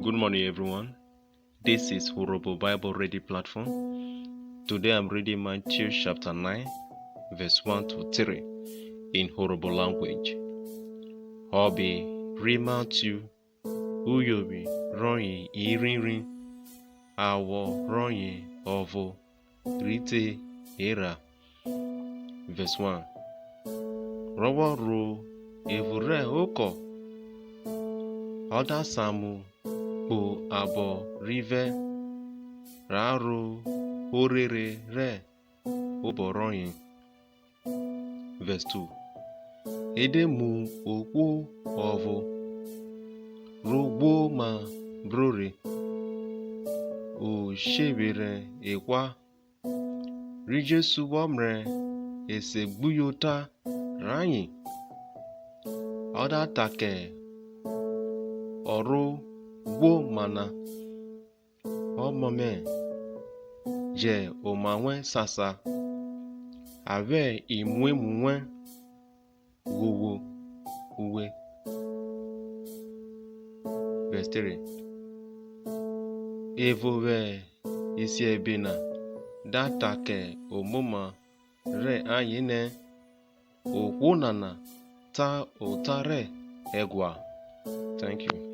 Good morning, everyone. This is Urhobo Bible Ready Platform. Today I'm reading Matthew chapter 9, verse 1 to 3 in Urhobo language. Obi Matthew Uyobi Ronyi Irinrin Awo Ronyi Ovo Rite Era. Verse 1. Rowo ro evure oko Oda Samu Po abo rive raro orere re oboroyin. Verse 2. Edemu okwo ovo rogbo ma brore o shebere ekwa rije subomre esegbuyota ranyi oda take oru gbo mana omome je omanwe sasa ave imwemunwe gowo uwe. Verse 3. Evove isi ebina datake omuma re anyine okwunana ta otare egwa. Thank you.